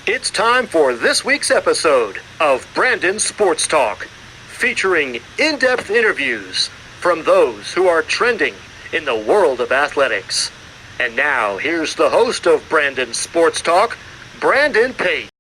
It's time for this week's episode of Brandon Sports Talk, featuring in-depth interviews from those who are trending in the world of athletics. And now, here's the host of Brandon Sports Talk, Brandon Pate.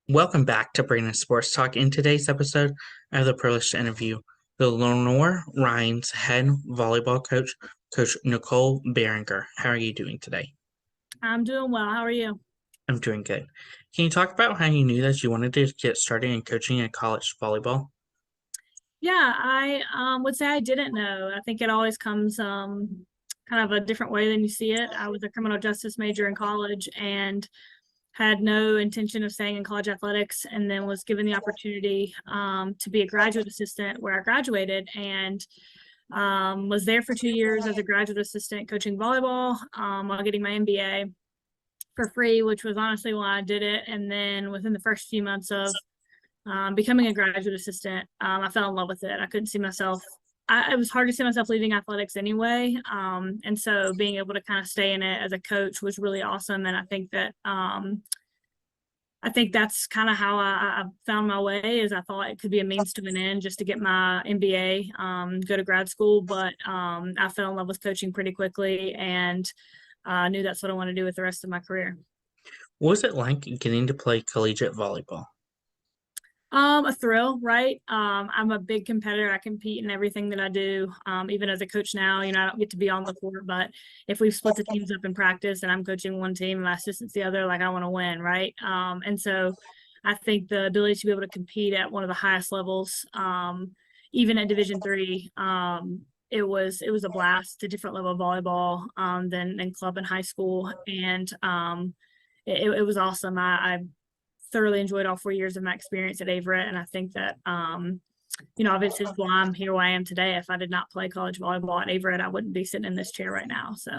Welcome back to Brandon Sports Talk. In today's episode, I have the privilege to interview the Lenior Rhyne's head volleyball coach, Coach Nicole Barringer. How are you doing today? I'm doing well. How are you? I'm doing good. Can you talk about how you knew that you wanted to get started in coaching in college volleyball? Yeah, I would say I didn't know. I think it always comes kind of a different way than you see it. I was a criminal justice major in college and had no intention of staying in college athletics, and then was given the opportunity to be a graduate assistant where I graduated, and was there for 2 years as a graduate assistant coaching volleyball while getting my MBA for free, which was honestly why I did it. And then within the first few months of becoming a graduate assistant, I fell in love with it. I couldn't see myself. It was hard to see myself leaving athletics anyway. And so being able to kind of stay in it as a coach was really awesome. And I think that's kind of how I found my way. Is I thought it could be a means to an end just to get my MBA, go to grad school. But I fell in love with coaching pretty quickly, and knew that's what I want to do with the rest of my career. What was it like getting to play collegiate volleyball? A thrill, right? I'm a big competitor. I compete in everything that I do. Even as a coach now, I don't get to be on the court, but if we've split the teams up in practice and I'm coaching one team and my assistant's the other, like I want to win, right? And so I think the ability to be able to compete at one of the highest levels, even at Division III, it was a blast. A different level of volleyball than club and high school, and it was awesome. I thoroughly enjoyed all 4 years of my experience at Averett. And I think that, obviously why I'm here where I am today. If I did not play college volleyball at Averett, I wouldn't be sitting in this chair right now. So,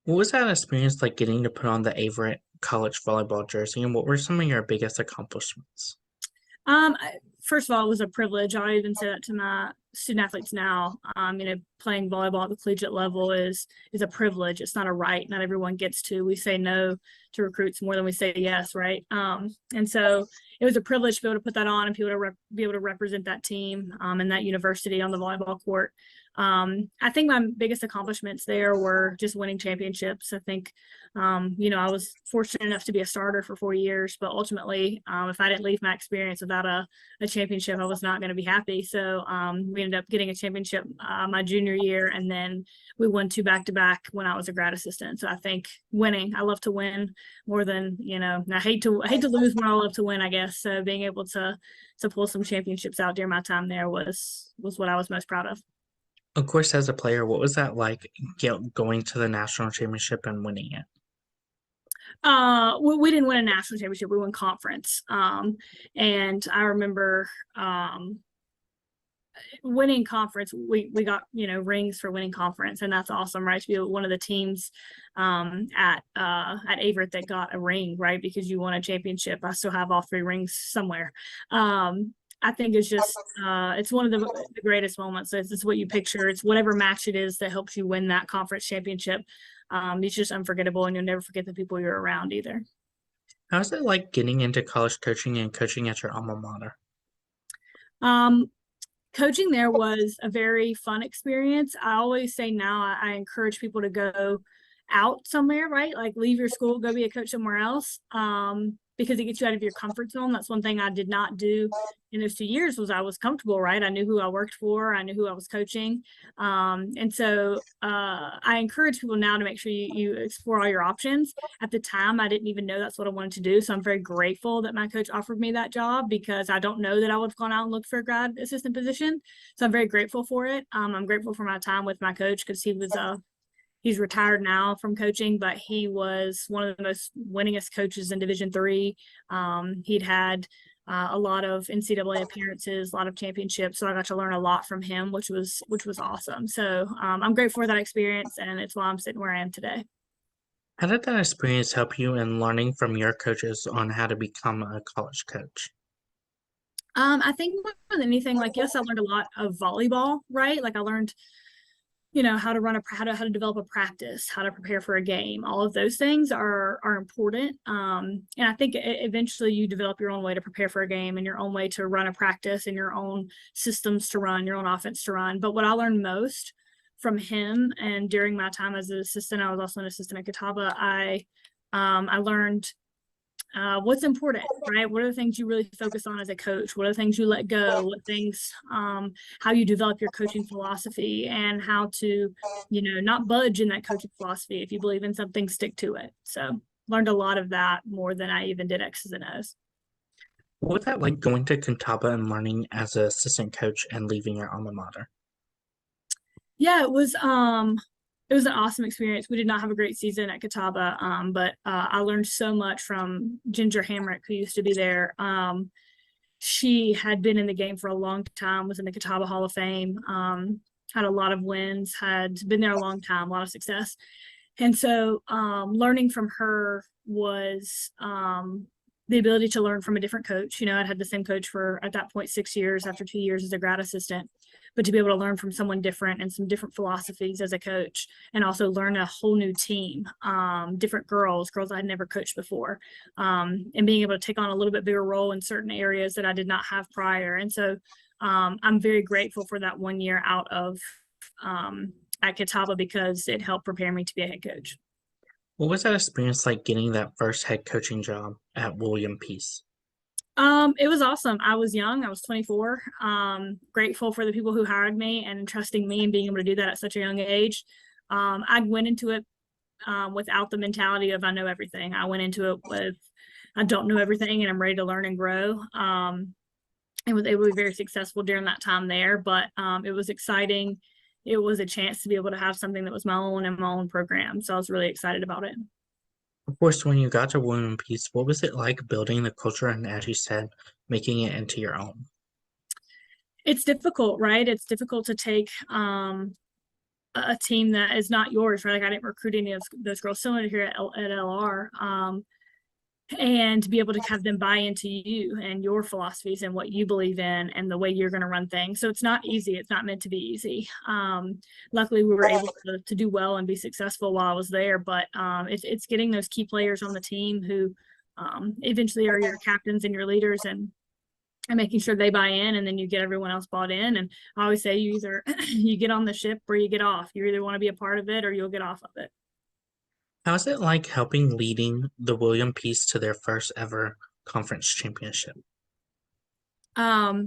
What was that experience like getting to put on the Averett college volleyball jersey, and what were some of your biggest accomplishments? um, first of all, it was a privilege. I even say that to my student athletes now. Playing volleyball at the collegiate level is a privilege. It's not a right. Not everyone gets to. We say no to recruits more than we say yes, right? And so it was a privilege to be able to put that on and be able to represent that team and that university on the volleyball court. I think my biggest accomplishments there were just winning championships. I think, I was fortunate enough to be a starter for 4 years, but ultimately, if I didn't leave my experience without a championship, I was not going to be happy. So we ended up getting a championship my junior year, and then we won 2 back-to-back when I was a grad assistant. So I think winning, I love to win more than, I hate to lose more. I love to win, I guess. So being able to pull some championships out during my time there was what I was most proud of. Of course, as a player, what was that like going to the national championship and winning it? We didn't win a national championship. We won conference. And I remember winning conference. We got rings for winning conference, and that's awesome, right? To be one of the teams at Averett that got a ring, right? Because you won a championship. I still have all 3 rings somewhere. I think it's just it's one of the greatest moments. It's what you picture. It's whatever match it is that helps you win that conference championship. It's just unforgettable, and you'll never forget the people you're around either. How's it like getting into college coaching and coaching at your alma mater? Um, Coaching there was a very fun experience. I always say now I encourage people to go out somewhere, right? Like leave your school, go be a coach somewhere else. Because it gets you out of your comfort zone. That's one thing I did not do in those 2 years was I was comfortable, right? I knew who I worked for. I knew who I was coaching. And so I encourage people now to make sure you explore all your options. At the time, I didn't even know that's what I wanted to do. So I'm very grateful that my coach offered me that job, because I don't know that I would have gone out and looked for a grad assistant position. So I'm very grateful for it. I'm grateful for my time with my coach, because he was He's retired now from coaching, but he was one of the most winningest coaches in Division III. He'd had a lot of NCAA appearances, a lot of championships. So I got to learn a lot from him, which was awesome. So I'm grateful for that experience, and it's why I'm sitting where I am today. How did that experience help you in learning from your coaches on how to become a college coach? I think more than anything, like, yes, I learned a lot of volleyball, right? Like I learned, how to how to develop a practice, how to prepare for a game. All of those things are important. And I think eventually you develop your own way to prepare for a game and your own way to run a practice and your own systems to run, your own offense to run. But what I learned most from him, and during my time as an assistant, I was also an assistant at Catawba. I learned what's important, right? What are the things you really focus on as a coach? What are the things you let go? What things, how you develop your coaching philosophy, and how to, not budge in that coaching philosophy. If you believe in something, stick to it. So learned a lot of that more than I even did X's and O's. What was that like going to Cantaba and learning as an assistant coach and leaving your alma mater? Yeah, it was an awesome experience. We did not have a great season at Catawba, but I learned so much from Ginger Hamrick, who used to be there. She had been in the game for a long time, was in the Catawba Hall of Fame, had a lot of wins, had been there a long time, a lot of success. And so learning from her was the ability to learn from a different coach. I'd had the same coach for, at that point, 6 years after 2 years as a grad assistant. But to be able to learn from someone different and some different philosophies as a coach, and also learn a whole new team, different girls I'd never coached before, and being able to take on a little bit bigger role in certain areas that I did not have prior. And so I'm very grateful for that 1 year out of at Catawba, because it helped prepare me to be a head coach. What was that experience like getting that first head coaching job at William Peace? It was awesome. I was young. I was 24. Grateful for the people who hired me and trusting me and being able to do that at such a young age. I went into it without the mentality of I know everything. I went into it with I don't know everything, and I'm ready to learn and grow. And was able to be very successful during that time there. But it was exciting. It was a chance to be able to have something that was my own and my own program. So I was really excited about it. Of course, when you got to William Peace, what was it like building the culture and, as you said, making it into your own? It's difficult, right? It's difficult to take a team that is not yours, right? Like I didn't recruit any of those girls, similar to here at LR, and to be able to have them buy into you and your philosophies and what you believe in and the way you're going to run things. So it's not easy. It's not meant to be easy. Luckily, we were able to do well and be successful while I was there, but it's getting those key players on the team who eventually are your captains and your leaders, and making sure they buy in, and then you get everyone else bought in. And I always say you either you get on the ship or you get off. You either want to be a part of it or you'll get off of it. How is it like helping leading the William Peace to their first ever conference championship? A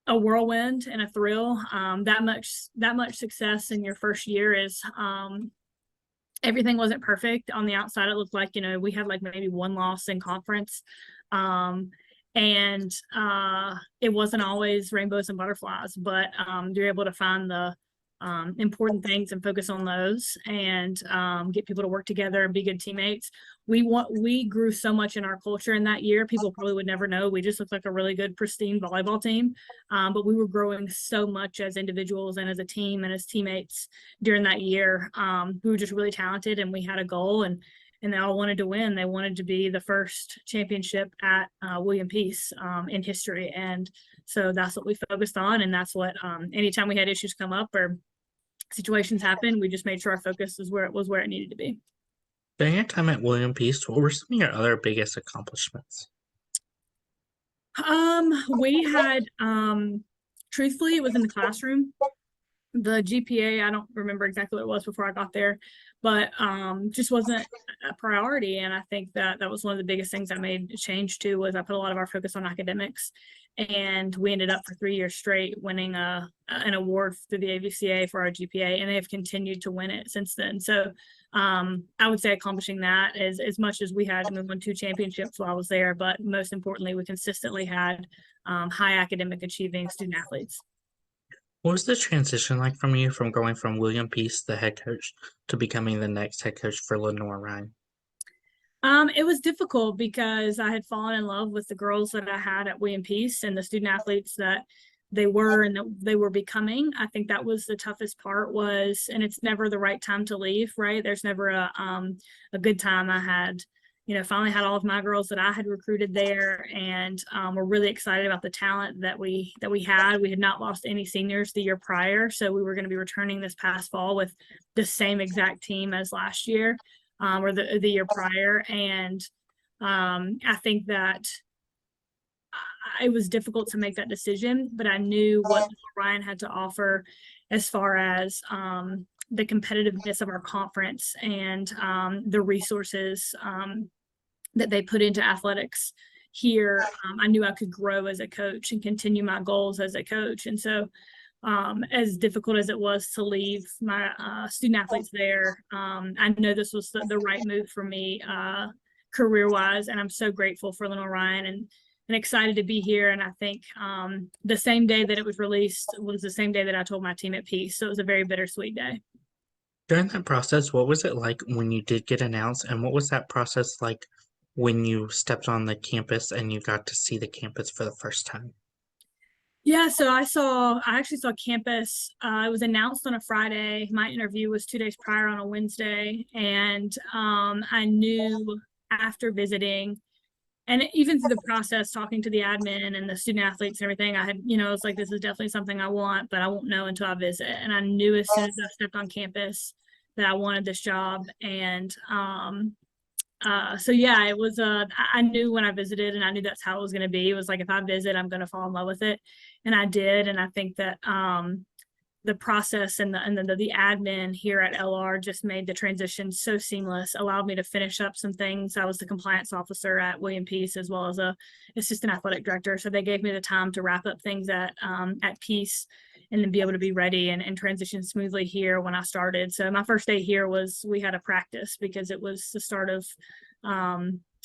whirlwind and a thrill. That much success in your first year is everything wasn't perfect. On the outside, it looked like, we had like maybe one loss in conference. And it wasn't always rainbows and butterflies, but you're able to find the important things and focus on those, and get people to work together and be good teammates. We grew so much in our culture in that year. People probably would never know. We just looked like a really good, pristine volleyball team. But we were growing so much as individuals and as a team and as teammates during that year. We were just really talented, and we had a goal, and they all wanted to win. They wanted to be the first championship at William Peace in history. And so that's what we focused on. And that's what, anytime we had issues come up or situations happen, we just made sure our focus was where it needed to be. During your time at William Peace, what were some of your other biggest accomplishments? We had, truthfully, it was in the classroom. The GPA, I don't remember exactly what it was before I got there, but just wasn't a priority. And I think that was one of the biggest things I made a change to, was I put a lot of our focus on academics. And we ended up for 3 years straight winning an award through the AVCA for our GPA, and they have continued to win it since then. So I would say accomplishing that as much as we won 2 championships while I was there, but most importantly, we consistently had high academic achieving student athletes. What was the transition like from you from going from William Peace, the head coach, to becoming the next head coach for Lenior Rhyne? It was difficult because I had fallen in love with the girls that I had at William Peace and the student athletes that they were and that they were becoming. I think that was the toughest part was, and it's never the right time to leave, right? There's never a good time. I had, finally had all of my girls that I had recruited there, and we're really excited about the talent that we had. We had not lost any seniors the year prior, so we were going to be returning this past fall with the same exact team as last year. Or the year prior. And I think that it was difficult to make that decision, but I knew what Ryan had to offer as far as the competitiveness of our conference and the resources that they put into athletics here. I knew I could grow as a coach and continue my goals as a coach. And so as difficult as it was to leave my student athletes there, I know this was the right move for me career-wise, and I'm so grateful for Lenior Rhyne and excited to be here. And I think the same day that it was released was the same day that I told my team at Peace, so it was a very bittersweet day. During that process, what was it like when you did get announced, and what was that process like when you stepped on the campus and you got to see the campus for the first time? Yeah, so I actually saw campus. It was announced on a Friday. My interview was 2 days prior on a Wednesday. And I knew after visiting and even through the process, talking to the admin and the student athletes and everything, I had, I was like, this is definitely something I want, but I won't know until I visit. And I knew as soon as I stepped on campus that I wanted this job. And so yeah, it was I knew when I visited, and I knew that's how it was going to be. It was like, if I visit, I'm going to fall in love with it, and I did. And I think that the process and the admin here at LR just made the transition so seamless, allowed me to finish up some things. I was the compliance officer at William Peace as well as a assistant athletic director, so they gave me the time to wrap up things at Peace and then be able to be ready and transition smoothly here when I started. So my first day here was, we had a practice because it was the start of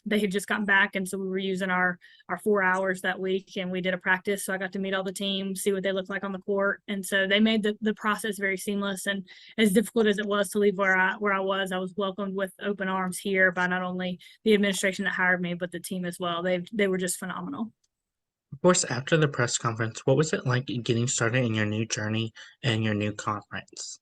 they had just gotten back, and so we were using our 4 hours that week, and we did a practice. So I got to meet all the teams, see what they look like on the court, and so they made the process very seamless. And as difficult as it was to leave where I was welcomed with open arms here by not only the administration that hired me, but the team as well. They were just phenomenal. Of course, after the press conference, what was it like getting started in your new journey and your new conference?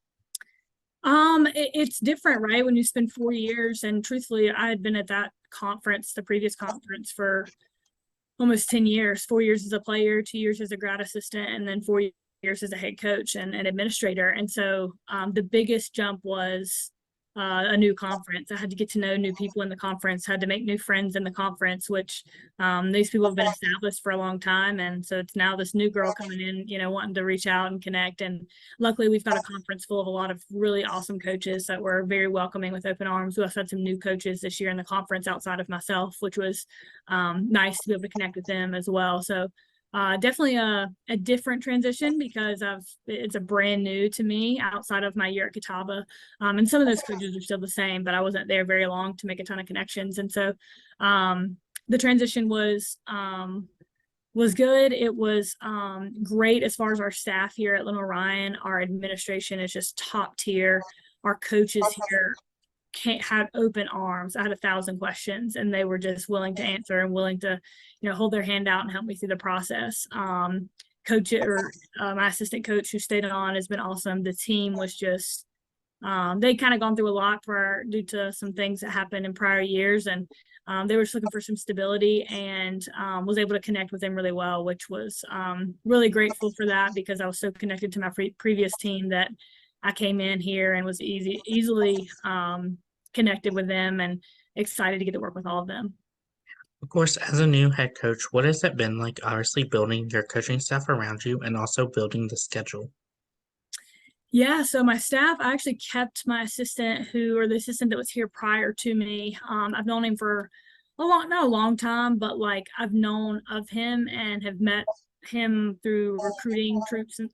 It's different, right? When you spend 4 years, and truthfully, I had been at that conference, the previous conference, for almost 10 years, 4 years as a player, 2 years as a grad assistant, and then 4 years as a head coach and an administrator. And so the biggest jump was a new conference. I had to get to know new people in the conference, had to make new friends in the conference, which these people have been established for a long time. And so it's now this new girl coming in, wanting to reach out and connect. And luckily we've got a conference full of a lot of really awesome coaches that were very welcoming with open arms. We also had some new coaches this year in the conference outside of myself, which was nice to be able to connect with them as well. So definitely a different transition because it's a brand new to me outside of my year at Catawba. And some of those coaches are still the same, but I wasn't there very long to make a ton of connections. And so the transition was good. It was great as far as our staff here at Lenior Rhyne. Our administration is just top tier. Our coaches here can't have open arms. I had 1,000 questions, and they were just willing to answer and willing to, hold their hand out and help me through the process. My assistant coach who stayed on has been awesome. The team was just, they kind of gone through a lot due to some things that happened in prior years, and they were just looking for some stability, and was able to connect with them really well, which was really grateful for that, because I was so connected to my previous team that I came in here and was easily connected with them and excited to get to work with all of them. Of course, as a new head coach, what has it been like, obviously building your coaching staff around you and also building the schedule? Yeah, so my staff, I actually kept my assistant the assistant that was here prior to me. I've known him for not a long time, but like I've known of him and have met him through recruiting trips and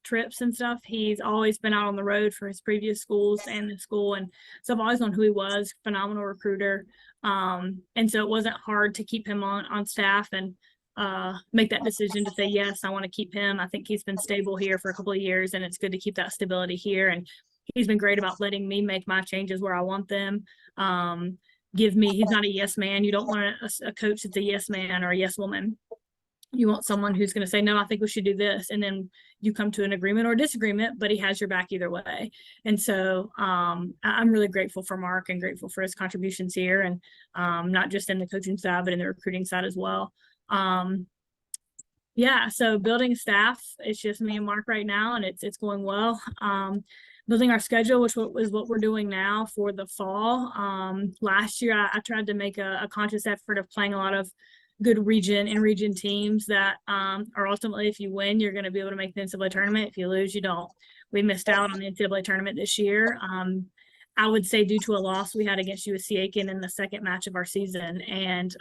trips and stuff. He's always been out on the road for his previous schools and the school, and so I've always known who he was. Phenomenal recruiter, and so it wasn't hard to keep him on staff. And make that decision to say, yes, I want to keep him. I think he's been stable here for a couple of years, and it's good to keep that stability here. And he's been great about letting me make my changes where I want them. He's not a yes man. You don't want a coach that's a yes man or a yes woman. You want someone who's going to say, no, I think we should do this. And then you come to an agreement or disagreement, but he has your back either way. And so I'm really grateful for Mark and grateful for his contributions here, and not just in the coaching side, but in the recruiting side as well. So building staff, it's just me and Mark right now, and it's going well. Building our schedule, which is what we're doing now for the fall. Last year, I tried to make a conscious effort of playing a lot of good in-region teams that are ultimately, if you win, you're going to be able to make the NCAA tournament. If you lose, you don't. We missed out on the NCAA tournament this year. I would say due to a loss we had against USC Aiken in the second match of our season. And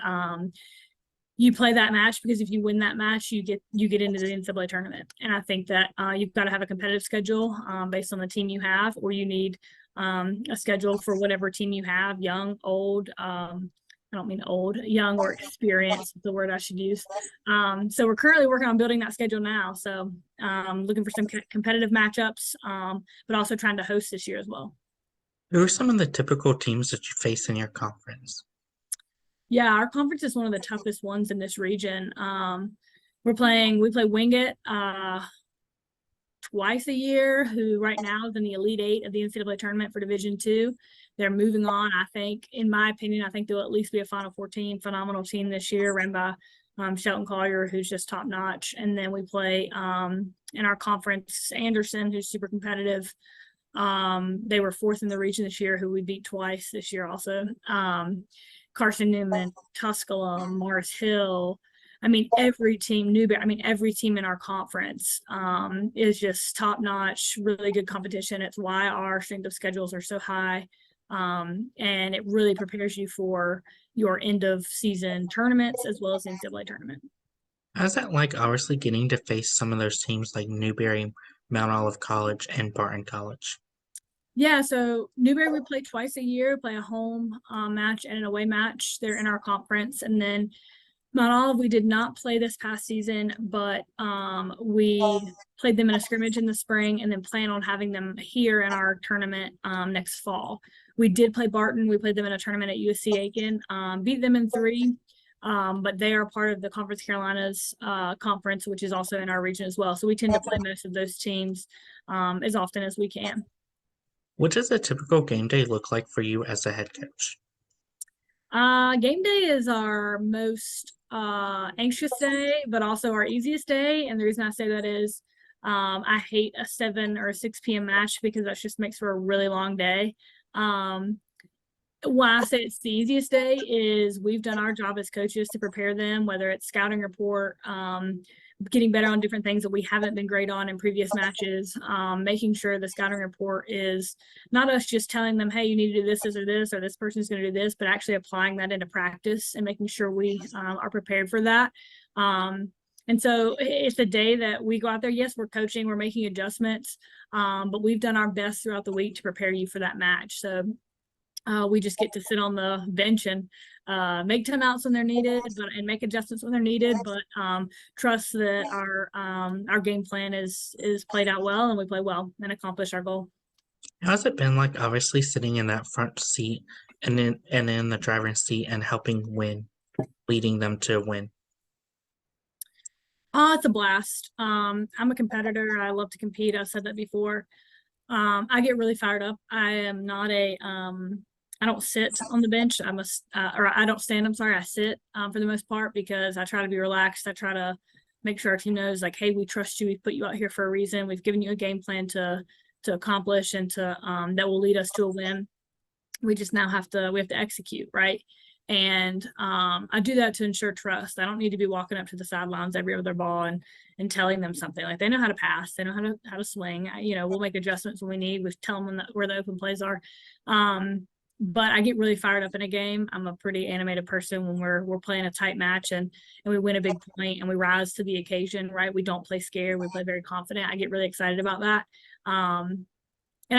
you play that match because if you win that match, you get into the NCAA tournament. And I think that you've got to have a competitive schedule based on the team you have, or you need a schedule for whatever team you have, young, old, I don't mean old, young or experienced is the word I should use. So we're currently working on building that schedule now. So looking for some competitive matchups, but also trying to host this year as well. Who are some of the typical teams that you face in your conference? Yeah, our conference is one of the toughest ones in this region. We play Wingate twice a year, who right now is in the Elite Eight of the NCAA tournament for Division II. They're moving on. I think, in my opinion, I think they'll at least be a Final Four team, phenomenal team this year, run by Shelton Collier, who's just top notch. And then we play in our conference Anderson, who's super competitive. They were fourth in the region this year, who we beat twice this year also. Carson Newman, Tusculum, Mars Hill. I mean, every team, every team in our conference is just top notch, really good competition. It's why our strength of schedules are so high. And it really prepares you for your end of season tournaments as well as the NCAA tournament. How's that like, obviously, getting to face some of those teams like Newberry, Mount Olive College, and Barton College? Yeah, so Newberry we play twice a year, play a home match and an away match. They're in our conference. And then Mount Olive, we did not play this past season, but we played them in a scrimmage in the spring and then plan on having them here in our tournament next fall. We did play Barton. We played them in a tournament at USC Aiken, beat them in 3, but they are part of the Conference Carolinas conference, which is also in our region as well. So we tend to play most of those teams as often as we can. What does a typical game day look like for you as a head coach? Game day is our most anxious day, but also our easiest day. And the reason I say that is I hate a 7 or 6 p.m. match because that just makes for a really long day. Why I say it's the easiest day is we've done our job as coaches to prepare them, whether it's scouting report, getting better on different things that we haven't been great on in previous matches, making sure the scouting report is not us just telling them, hey, you need to do this or this person's going to do this, but actually applying that into practice and making sure we are prepared for that. And so it's a day that we go out there. Yes, we're coaching, we're making adjustments, but we've done our best throughout the week to prepare you for that match. So we just get to sit on the bench and make timeouts when they're needed, and make adjustments when they're needed, but trust that our game plan is played out well and we play well and accomplish our goal. How's it been like, obviously, sitting in that front seat and in the driver's seat and helping win, leading them to win? It's a blast. I'm a competitor. I love to compete. I've said that before. I get really fired up. I am not I don't sit on the bench. I don't stand. I'm sorry. I sit for the most part because I try to be relaxed. I try to make sure our team knows, like, hey, we trust you. We put you out here for a reason. We've given you a game plan to accomplish and to that will lead us to a win. We just now have to execute, right? And I do that to ensure trust. I don't need to be walking up to the sidelines every other ball and telling them something. Like, they know how to pass. They know how to swing. We'll make adjustments when we need. We tell them where the open plays are. But I get really fired up in a game. I'm a pretty animated person when we're playing a tight match and we win a big point and we rise to the occasion, right? We don't play scared. We play very confident. I get really excited about that.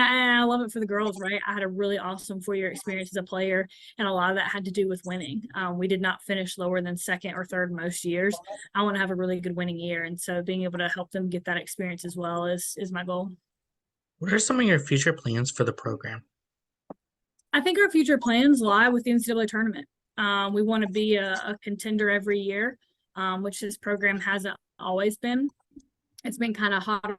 I love it for the girls, right? I had a really awesome 4-year experience as a player, and a lot of that had to do with winning. We did not finish lower than second or third most years. I want to have a really good winning year, and so being able to help them get that experience as well is my goal. What are some of your future plans for the program? I think our future plans lie with the NCAA tournament. We want to be a contender every year, which this program hasn't always been. It's been kind of hot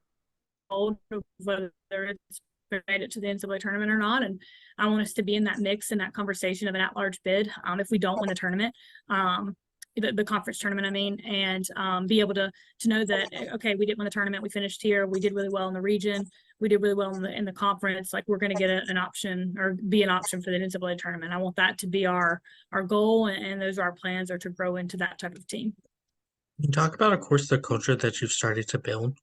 cold whether it's made it to the NCAA tournament or not. And I want us to be in that mix and that conversation of an at-large bid if we don't win the tournament, the conference tournament, I mean, and be able to know that, okay, we didn't win the tournament, we finished here, we did really well in the region, we did really well in the conference, like we're going to get an option or be an option for the NCAA tournament. I want that to be our goal, and those are our plans, are to grow into that type of team. Can you talk about, of course, the culture that you've started to build?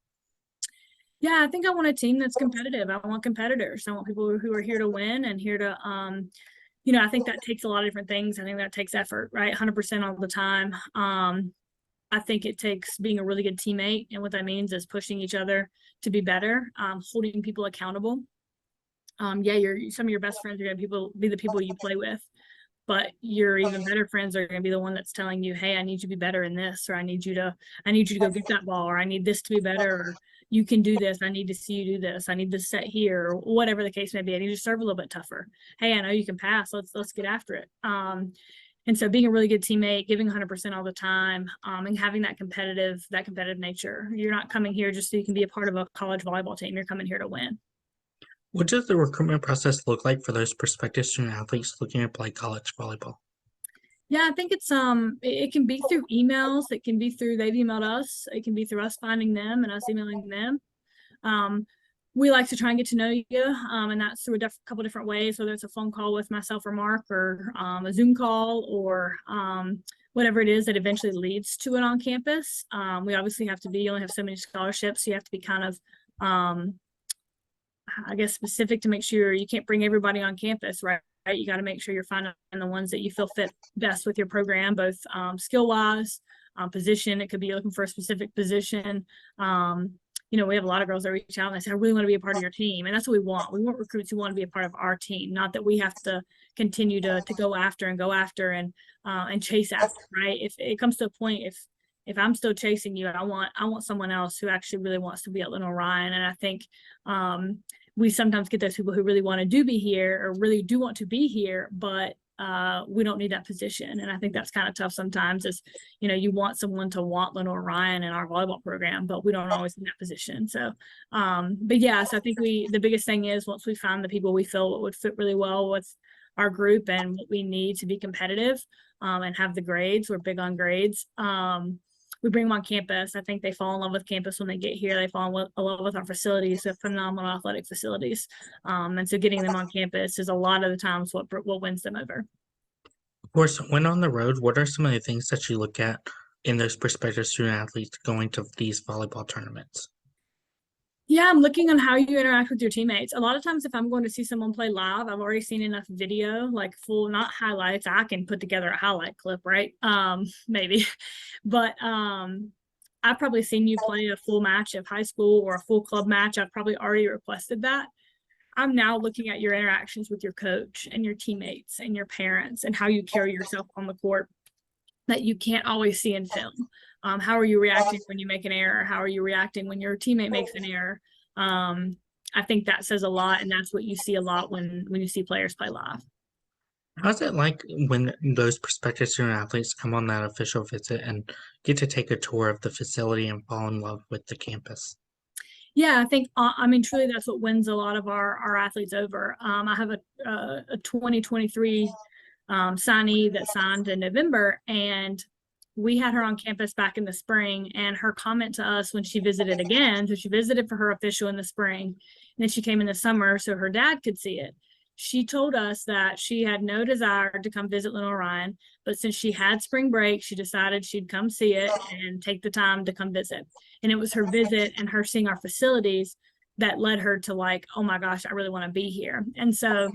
Yeah, I think I want a team that's competitive. I want competitors. I want people who are here to win and here to, I think that takes a lot of different things. I think that takes effort, right? 100% all the time. I think it takes being a really good teammate. And what that means is pushing each other to be better, holding people accountable. Some of your best friends are going to be the people you play with. But your even better friends are going to be the one that's telling you, hey, I need you to be better in this, or I need you to go get that ball, or I need this to be better, or you can do this. I need to see you do this. I need this set here, or whatever the case may be. I need you to serve a little bit tougher. Hey, I know you can pass. Let's get after it. And so being a really good teammate, giving 100% all the time, and having that competitive nature. You're not coming here just so you can be a part of a college volleyball team. You're coming here to win. What does the recruitment process look like for those prospective student athletes looking to play college volleyball? Yeah, I think it's it can be through emails, it can be through they've emailed us, it can be through us finding them and us emailing them. We like to try and get to know you, and that's through a couple different ways, whether it's a phone call with myself or Mark, or a Zoom call, or whatever it is that eventually leads to it on campus. We obviously have to you only have so many scholarships, so you have to be kind of I guess specific to make sure you can't bring everybody on campus, right? You got to make sure you're finding the ones that you feel fit best with your program, both skill-wise, position. It could be looking for a specific position. We have a lot of girls that reach out and they say, I really want to be a part of your team. And that's what we want. We want recruits who want to be a part of our team, not that we have to continue to go after and chase after, right? If it comes to a point, if I'm still chasing you, I want someone else who actually really wants to be at Lenior Rhyne. And I think we sometimes get those people who really want to be here, or really do want to be here, but we don't need that position. And I think that's kind of tough sometimes, is, you want someone to want Lenior Rhyne in our volleyball program, but we don't always in that position. So, but yeah, so I think the biggest thing is, once we find the people we feel would fit really well with our group and what we need to be competitive, and have the grades, we're big on grades. We bring them on campus. I think they fall in love with campus when they get here. They fall in love with our facilities, the phenomenal athletic facilities. And so getting them on campus is a lot of the times what wins them over. Of course, when on the road, what are some of the things that you look at in those prospective student athletes going to these volleyball tournaments? Yeah, I'm looking on how you interact with your teammates. A lot of times if I'm going to see someone play live, I've already seen enough video, like full, not highlights. I can put together a highlight clip, right? Maybe. But I've probably seen you play a full match of high school or a full club match. I've probably already requested that. I'm now looking at your interactions with your coach and your teammates and your parents, and how you carry yourself on the court that you can't always see in film. How are you reacting when you make an error? How are you reacting when your teammate makes an error? I think that says a lot, and that's what you see a lot when you see players play live. How's it like when those prospective student athletes come on that official visit and get to take a tour of the facility and fall in love with the campus? Yeah, I think, truly that's what wins a lot of our athletes over. I have a 2023 signee that signed in November, and we had her on campus back in the spring, and her comment to us when she visited again, so she visited for her official in the spring, and then she came in the summer so her dad could see it. She told us that she had no desire to come visit Lenior Rhyne, but since she had spring break, she decided she'd come see it and take the time to come visit. And it was her visit and her seeing our facilities that led her to, like, oh my gosh, I really want to be here. And so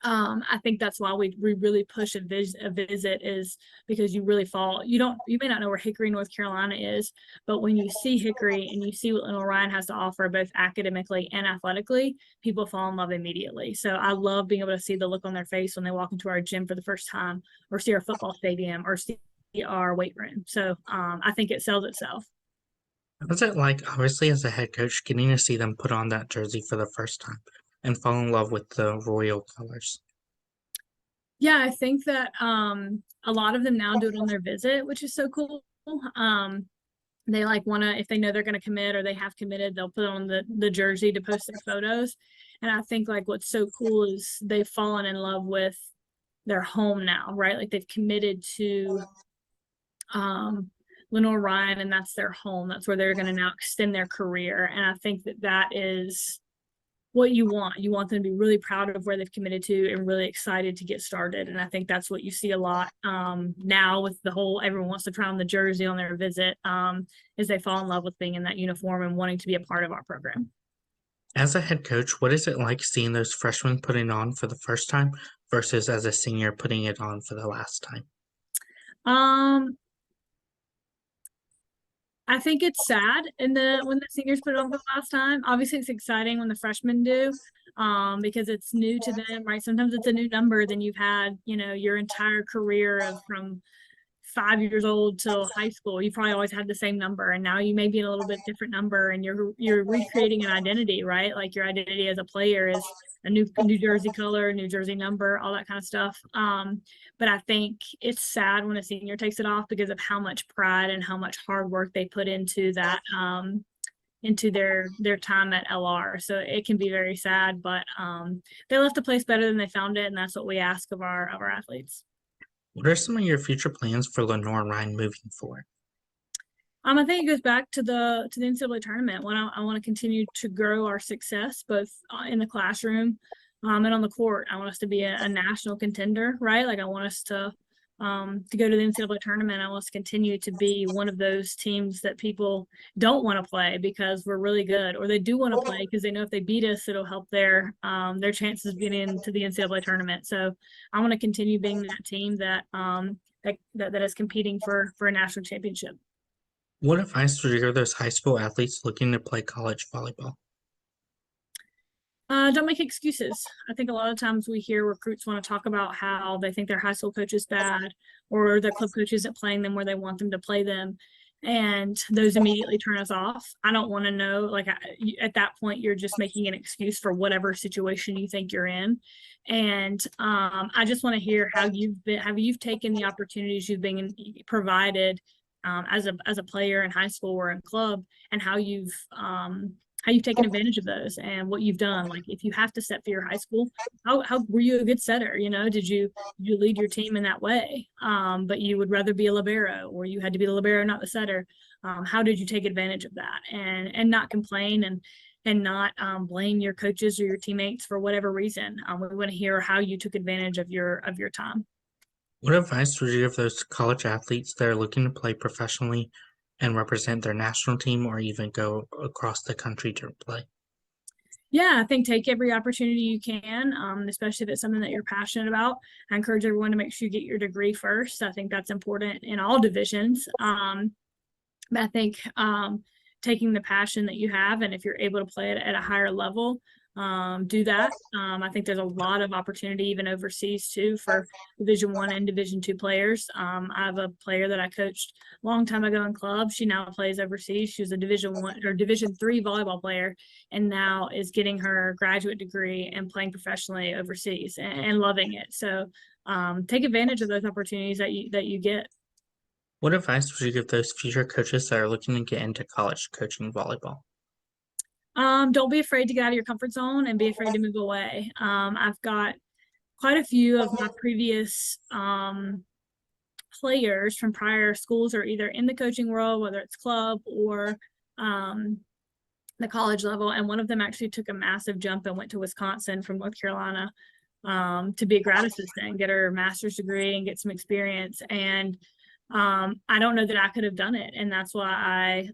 I think that's why we really push a visit, is because you really you may not know where Hickory, North Carolina is, but when you see Hickory and you see what Lenior Rhyne has to offer both academically and athletically, people fall in love immediately. So I love being able to see the look on their face when they walk into our gym for the first time, or see our football stadium, or see our weight room. So I think it sells itself. What's it like, obviously, as a head coach, getting to see them put on that jersey for the first time and fall in love with the royal colors? Yeah, I think that a lot of them now do it on their visit, which is so cool. They like want to, if they know they're going to commit or they have committed, they'll put on the jersey to post their photos. And I think like what's so cool is they've fallen in love with their home now, right? Like they've committed to Lenior Rhyne, and that's their home. That's where they're going to now extend their career. And I think that that is what you want. You want them to be really proud of where they've committed to and really excited to get started. And I think that's what you see a lot now with the whole, everyone wants to try on the jersey on their visit, is they fall in love with being in that uniform and wanting to be a part of our program. As a head coach, what is it like seeing those freshmen putting it on for the first time versus as a senior putting it on for the last time? Um, I think it's sad when the seniors put it on for the last time. Obviously, it's exciting when the freshmen do, because it's new to them, right? Sometimes it's a new number than you've had, your entire career of from 5 years old till high school. You probably always had the same number, and now you may be in a little bit different number, and you're recreating an identity, right? Like your identity as a player is a new jersey color, new jersey number, all that kind of stuff. But I think it's sad when a senior takes it off because of how much pride and how much hard work they put into that, into their time at LR. So it can be very sad, but they left the place better than they found it, and that's what we ask of our athletes. What are some of your future plans for Lenior Rhyne moving forward? I think it goes back to the NCAA tournament. I want to continue to grow our success both in the classroom and on the court. I want us to be a national contender, right? Like I want us to go to the NCAA tournament. I want us to continue to be one of those teams that people don't want to play because we're really good, or they do want to play because they know if they beat us, it'll help their chances of getting into the NCAA tournament. So I want to continue being that team that that is competing for a national championship. What advice would you give those high school athletes looking to play college volleyball? Don't make excuses. I think a lot of times we hear recruits want to talk about how they think their high school coach is bad, or their club coach isn't playing them where they want them to play them. And those immediately turn us off. I don't want to know, like at that point, you're just making an excuse for whatever situation you think you're in. And I just want to hear how you've taken the opportunities you've been provided as a player in high school or in club, and how you've taken advantage of those and what you've done. Like if you have to set for your high school, how were you a good setter? Did you lead your team in that way? But you would rather be a libero, or you had to be the libero, not the setter. How did you take advantage of that and not complain and not blame your coaches or your teammates for whatever reason? We want to hear how you took advantage of your time. What advice would you give those college athletes that are looking to play professionally and represent their national team or even go across the country to play? Yeah, I think take every opportunity you can, especially if it's something that you're passionate about. I encourage everyone to make sure you get your degree first. I think that's important in all divisions. But I think taking the passion that you have, and if you're able to play it at a higher level, do that. I think there's a lot of opportunity even overseas too for Division I and Division II players. I have a player that I coached a long time ago in club. She now plays overseas. She was a Division I or Division III volleyball player, and now is getting her graduate degree and playing professionally overseas and loving it. So take advantage of those opportunities that you get. What advice would you give those future coaches that are looking to get into college coaching volleyball? Don't be afraid to get out of your comfort zone and be afraid to move away. I've got quite a few of my previous players from prior schools are either in the coaching world, whether it's club or the college level. And one of them actually took a massive jump and went to Wisconsin from North Carolina to be a grad assistant and get her master's degree and get some experience. And I don't know that I could have done it. And that's why I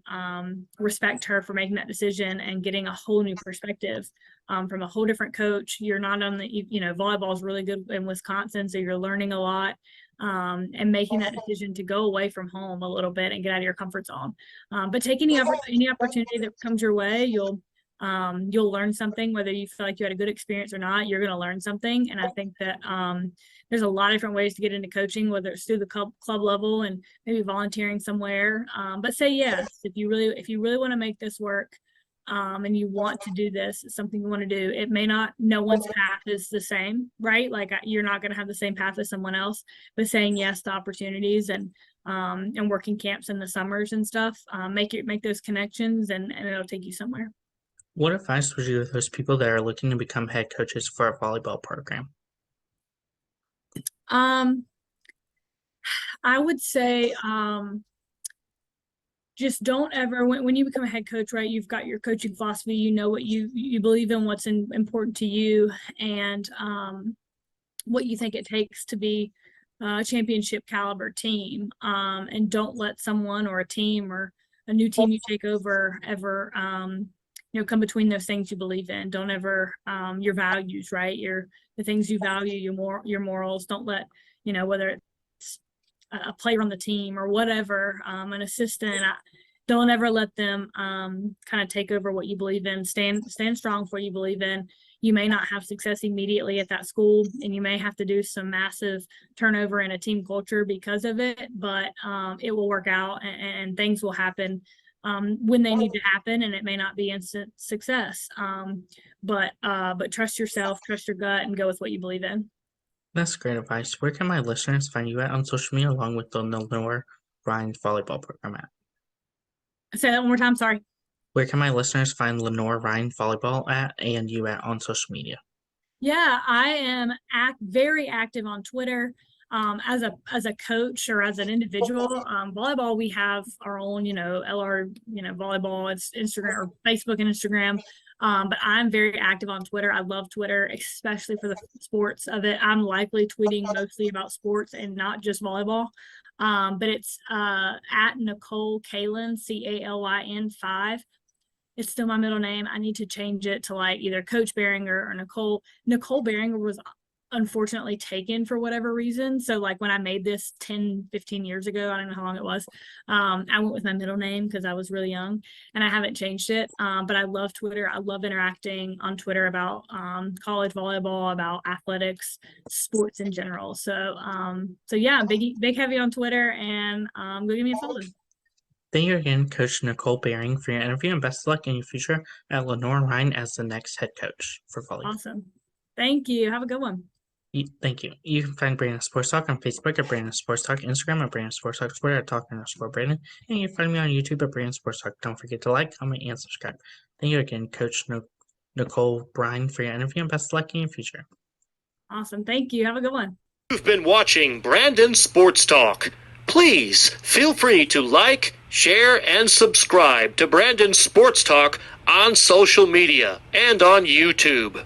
respect her for making that decision and getting a whole new perspective from a whole different coach. You're not on the, volleyball is really good in Wisconsin, so you're learning a lot. And making that decision to go away from home a little bit and get out of your comfort zone. But take any opportunity that comes your way, you'll learn something, whether you feel like you had a good experience or not, you're going to learn something. And I think that there's a lot of different ways to get into coaching, whether it's through the club level and maybe volunteering somewhere. But say yes, if you really want to make this work, and you want to do this, it's something you want to do. It may not, no one's path is the same, right? Like you're not going to have the same path as someone else, but saying yes to opportunities and working camps in the summers and stuff, make those connections and it'll take you somewhere. What advice would you give those people that are looking to become head coaches for a volleyball program? I would say just don't ever, when you become a head coach, right, you've got your coaching philosophy, you know what you believe in, what's important to you, and what you think it takes to be a championship caliber team. And don't let someone or a team or a new team you take over ever come between those things you believe in. Don't ever your values, right? The things you value, your morals. Don't let, whether it's a player on the team or whatever, an assistant, don't ever let them kind of take over what you believe in. Stand strong for what you believe in. You may not have success immediately at that school, and you may have to do some massive turnover in a team culture because of it, but it will work out and things will happen when they need to happen, and it may not be instant success. But trust yourself, trust your gut, and go with what you believe in. That's great advice. Where can my listeners find you at on social media along with the Lenior Rhyne volleyball program at? Say that one more time, sorry. Where can my listeners find Lenior Rhyne volleyball at and you at on social media? Yeah, I am very active on Twitter. As a coach or as an individual, volleyball, we have our own, LR, volleyball, it's Instagram or Facebook and Instagram. But I'm very active on Twitter. I love Twitter, especially for the sports of it. I'm likely tweeting mostly about sports and not just volleyball. But it's at Nicole Kalyn, Calyn 5. It's still my middle name. I need to change it to like either Coach Barringer or Nicole. Nicole Barringer was unfortunately taken for whatever reason. So like when I made this 10, 15 years ago, I don't know how long it was, I went with my middle name because I was really young and I haven't changed it. But I love Twitter. I love interacting on Twitter about college volleyball, about athletics, sports in general. So yeah, big heavy on Twitter, and go give me a follow. Thank you again, Coach Nicole Barringer, for your interview, and best of luck in your future at Lenior Rhyne as the next head coach for volleyball. Awesome. Thank you. Have a good one. Thank you. You can find Brandon Sports Talk on Facebook at Brandon Sports Talk, Instagram at Brandon Sports Talk, Twitter at Talk_Brandon, and you can find me on YouTube at Brandon Sports Talk. Don't forget to like, comment, and subscribe. Thank you again, Coach Nicole Barringer, for your interview, and best of luck in your future. Awesome. Thank you. Have a good one. You've been watching Brandon Sports Talk. Please feel free to like, share, and subscribe to Brandon Sports Talk on social media and on YouTube.